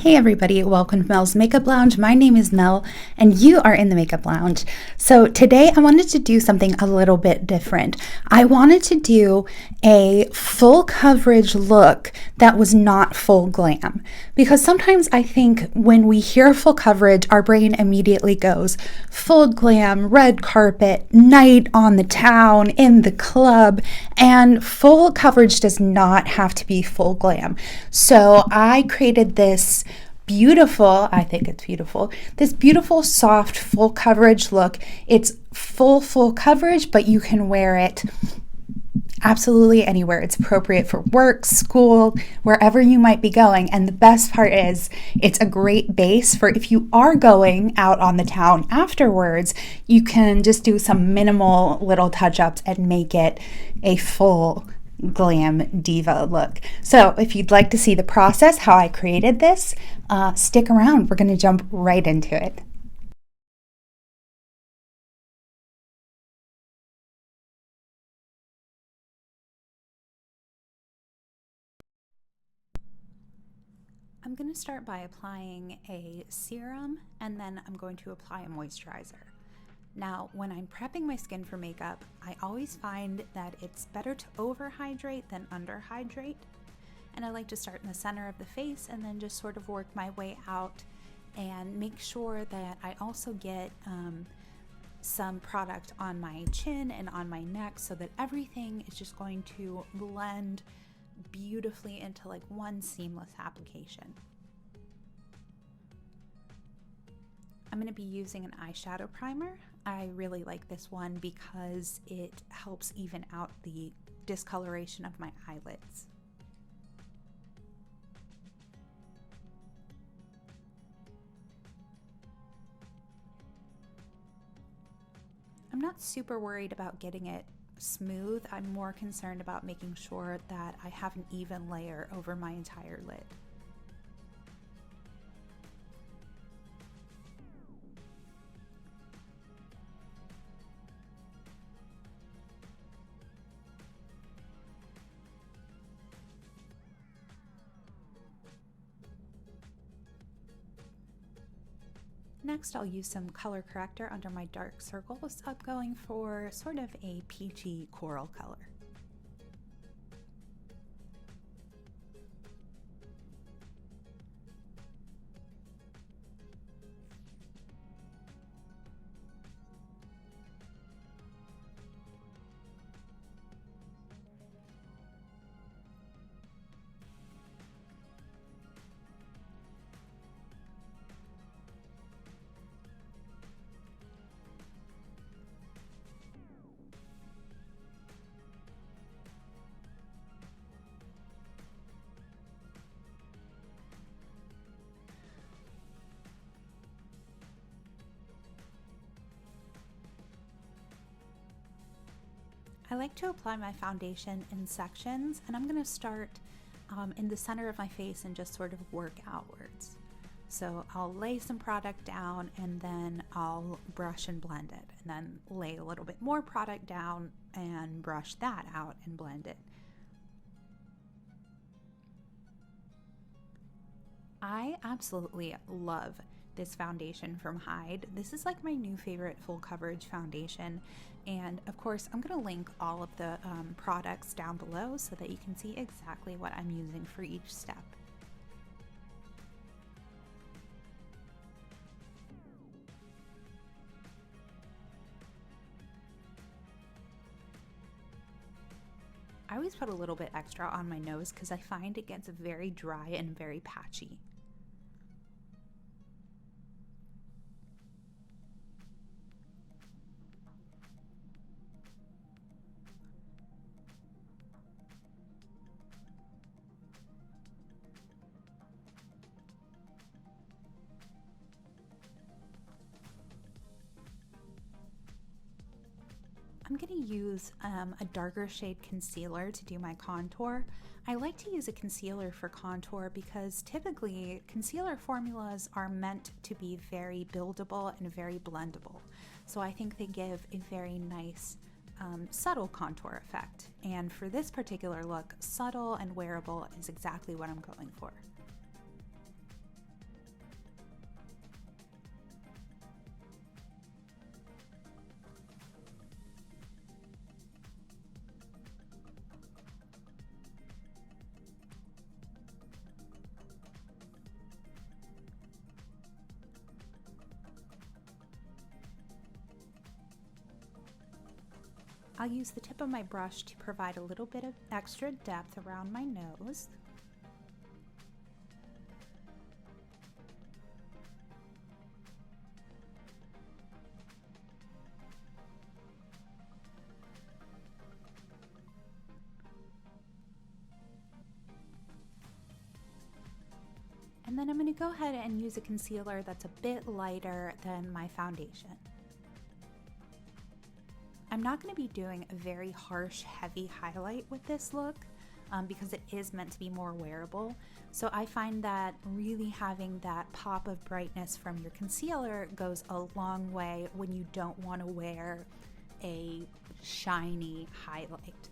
Hey everybody, welcome to Mel's Makeup Lounge. My name is Mel and you are in the Makeup Lounge. So today I wanted to do something a little bit different. I wanted to do a full coverage look that was not full glam, because sometimes I think when we hear full coverage, our brain immediately goes full glam, red carpet, night on the town, in the club, and full coverage does not have to be full glam. So I created this beautiful, I think it's beautiful, this beautiful soft full coverage look. It's full coverage, but you can wear it absolutely anywhere. It's appropriate for work, school, wherever you might be going. And the best part is it's a great base for if you are going out on the town afterwards, you can just do some minimal little touch-ups and make it a full glam diva look. So if you'd like to see the process, how I created this, stick around. We're going to jump right into it. I'm going to start by applying a serum and then I'm going to apply a moisturizer. Now, when I'm prepping my skin for makeup, I always find that it's better to overhydrate than underhydrate. And I like to start in the center of the face and then just sort of work my way out and make sure that I also get some product on my chin and on my neck so that everything is just going to blend beautifully into like one seamless application. I'm going to be using an eyeshadow primer. I really like this one because it helps even out the discoloration of my eyelids. I'm not super worried about getting it smooth. I'm more concerned about making sure that I have an even layer over my entire lid. Next, I'll use some color corrector under my dark circles. I'm going for sort of a peachy coral color. I like to apply my foundation in sections, and I'm going to start in the center of my face and just sort of work outwards. So I'll lay some product down and then I'll brush and blend it, and then lay a little bit more product down and brush that out and blend it. I absolutely love this foundation from Hyde. This is like my new favorite full coverage foundation, and of course I'm going to link all of the products down below so that you can see exactly what I'm using for each step. I always put a little bit extra on my nose because I find it gets very dry and very patchy. I'm going to use a darker shade concealer to do my contour. I like to use a concealer for contour because typically concealer formulas are meant to be very buildable and very blendable. So I think they give a very nice subtle contour effect. And for this particular look, subtle and wearable is exactly what I'm going for. I'll use the tip of my brush to provide a little bit of extra depth around my nose. And then I'm going to go ahead and use a concealer that's a bit lighter than my foundation. I'm not going to be doing a very harsh, heavy highlight with this look because it is meant to be more wearable. So I find that really having that pop of brightness from your concealer goes a long way when you don't want to wear a shiny highlight.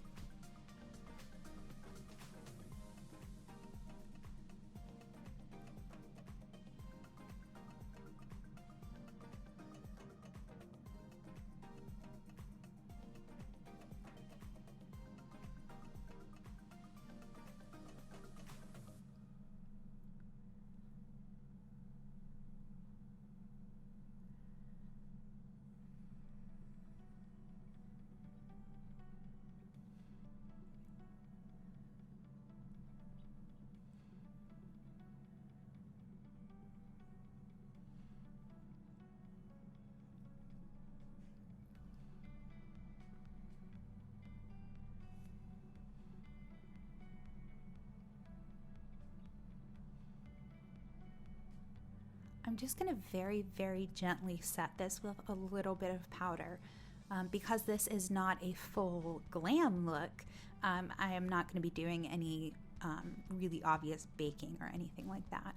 I'm just going to very, very gently set this with a little bit of powder. Because this is not a full glam look, I am not going to be doing any really obvious baking or anything like that.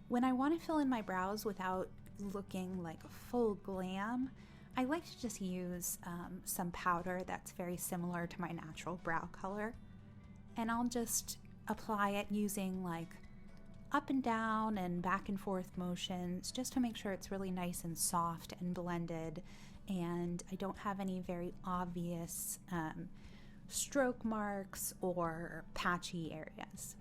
When I want to fill in my brows without looking like a full glam, I like to just use some powder that's very similar to my natural brow color. And I'll just apply it using like up and down and back and forth motions just to make sure it's really nice and soft and blended, and I don't have any very obvious stroke marks or patchy areas.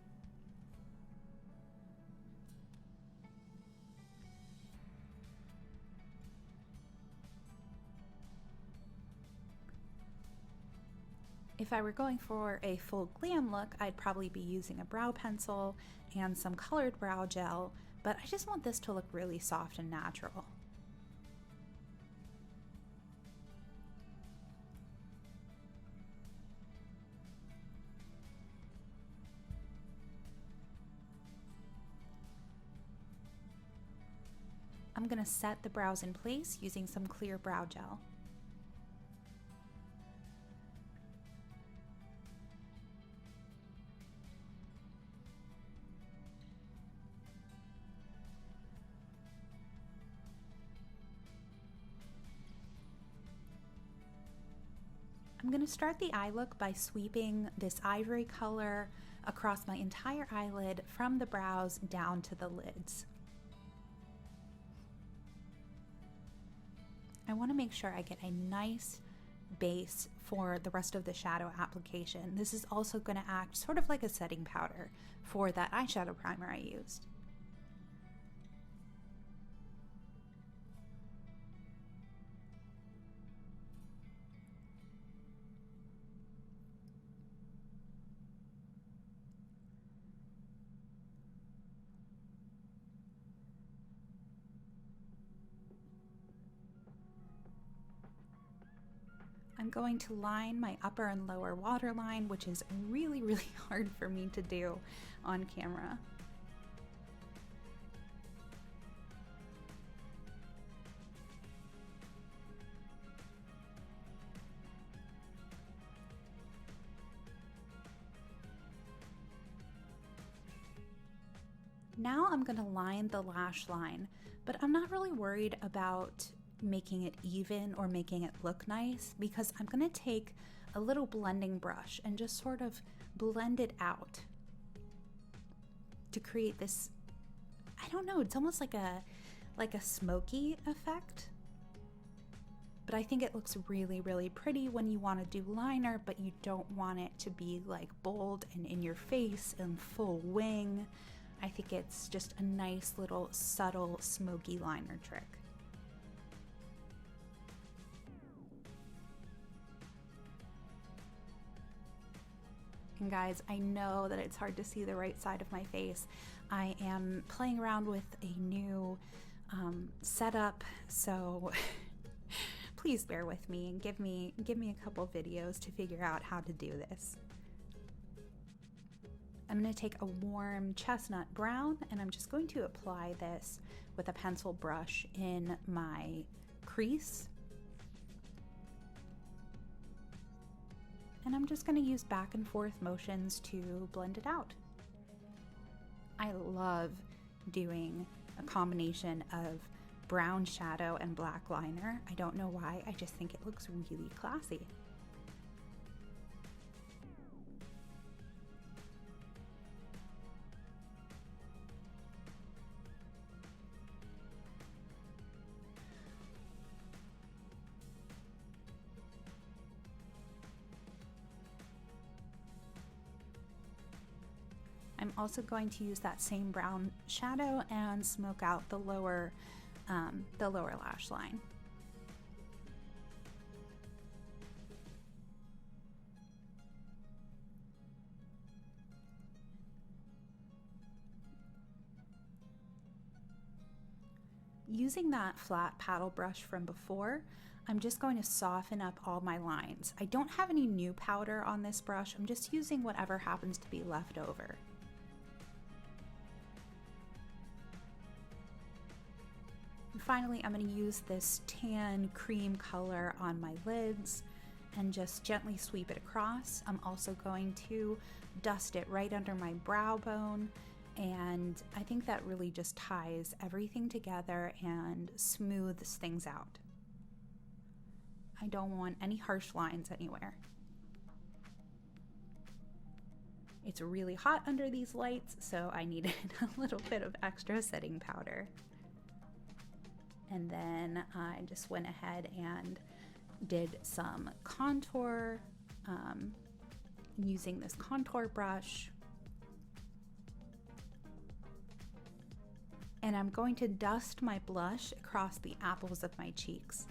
If I were going for a full glam look, I'd probably be using a brow pencil and some colored brow gel, but I just want this to look really soft and natural. I'm going to set the brows in place using some clear brow gel. I'm going to start the eye look by sweeping this ivory color across my entire eyelid from the brows down to the lids. I want to make sure I get a nice base for the rest of the shadow application. This is also going to act sort of like a setting powder for that eyeshadow primer I used. I'm going to line my upper and lower waterline, which is really, really hard for me to do on camera. Now I'm going to line the lash line, but I'm not really worried about making it even or making it look nice, because I'm going to take a little blending brush and just sort of blend it out to create this, I don't know, it's almost like a smoky effect. But I think it looks really, really pretty when you want to do liner, but you don't want it to be like bold and in your face and full wing. I think it's just a nice little subtle smoky liner trick. And guys, I know that it's hard to see the right side of my face. I am playing around with a new setup, so please bear with me and give me a couple videos to figure out how to do this. I'm going to take a warm chestnut brown and I'm just going to apply this with a pencil brush in my crease. And I'm just going to use back and forth motions to blend it out. I love doing a combination of brown shadow and black liner. I don't know why, I just think it looks really classy. I'm also going to use that same brown shadow and smoke out the lower lash line. Using that flat paddle brush from before, I'm just going to soften up all my lines. I don't have any new powder on this brush. I'm just using whatever happens to be left over. And finally, I'm going to use this tan cream color on my lids and just gently sweep it across. I'm also going to dust it right under my brow bone, and I think that really just ties everything together and smooths things out. I don't want any harsh lines anywhere. It's really hot under these lights, so I needed a little bit of extra setting powder. And then I just went ahead and did some contour using this contour brush. And I'm going to dust my blush across the apples of my cheeks.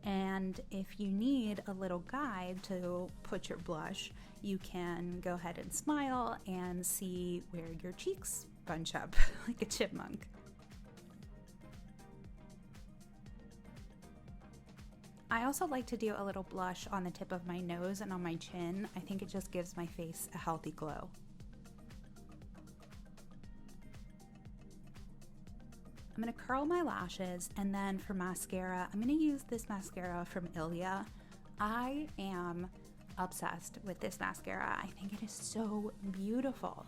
And if you need a little guide to put your blush, you can go ahead and smile and see where your cheeks bunch up like a chipmunk. I also like to do a little blush on the tip of my nose and on my chin. I think it just gives my face a healthy glow. I'm going to curl my lashes, and then for mascara, I'm going to use this mascara from Ilia. I am obsessed with this mascara. I think it is so beautiful.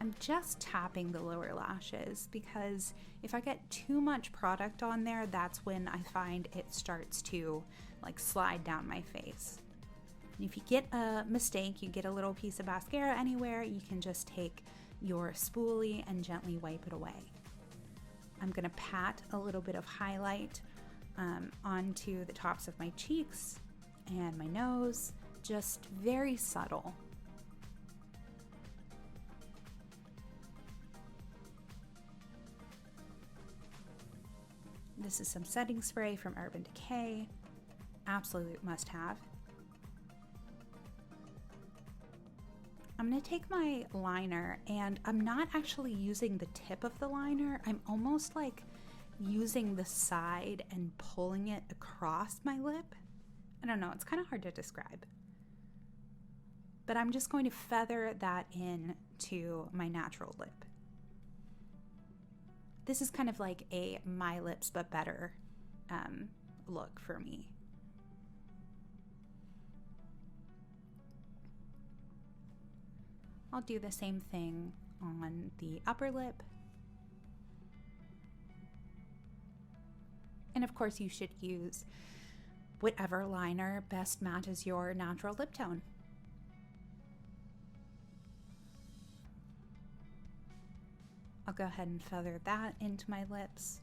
I'm just tapping the lower lashes because if I get too much product on there, that's when I find it starts to like slide down my face. And if you get a mistake, you get a little piece of mascara anywhere, you can just take your spoolie and gently wipe it away. I'm gonna pat a little bit of highlight onto the tops of my cheeks and my nose, just very subtle. This is some setting spray from Urban Decay. Absolute must have. I'm going to take my liner, and I'm not actually using the tip of the liner. I'm almost like using the side and pulling it across my lip. I don't know, it's kind of hard to describe. But I'm just going to feather that in to my natural lip. This is kind of like a My Lips But Better look for me. I'll do the same thing on the upper lip. And of course you should use whatever liner best matches your natural lip tone. I'll go ahead and feather that into my lips.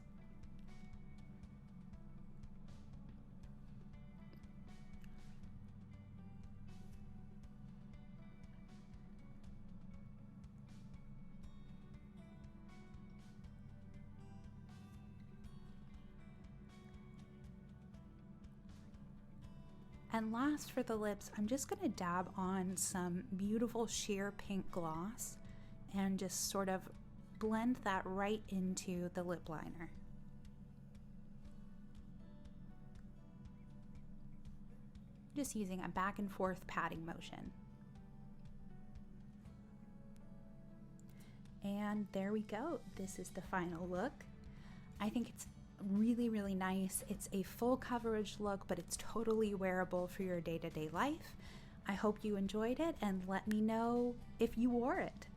And last for the lips, I'm just going to dab on some beautiful sheer pink gloss and just sort of blend that right into the lip liner. Just using a back and forth patting motion. And there we go. This is the final look. I think it's really, really nice. It's a full coverage look, but it's totally wearable for your day-to-day life. I hope you enjoyed it and let me know if you wore it.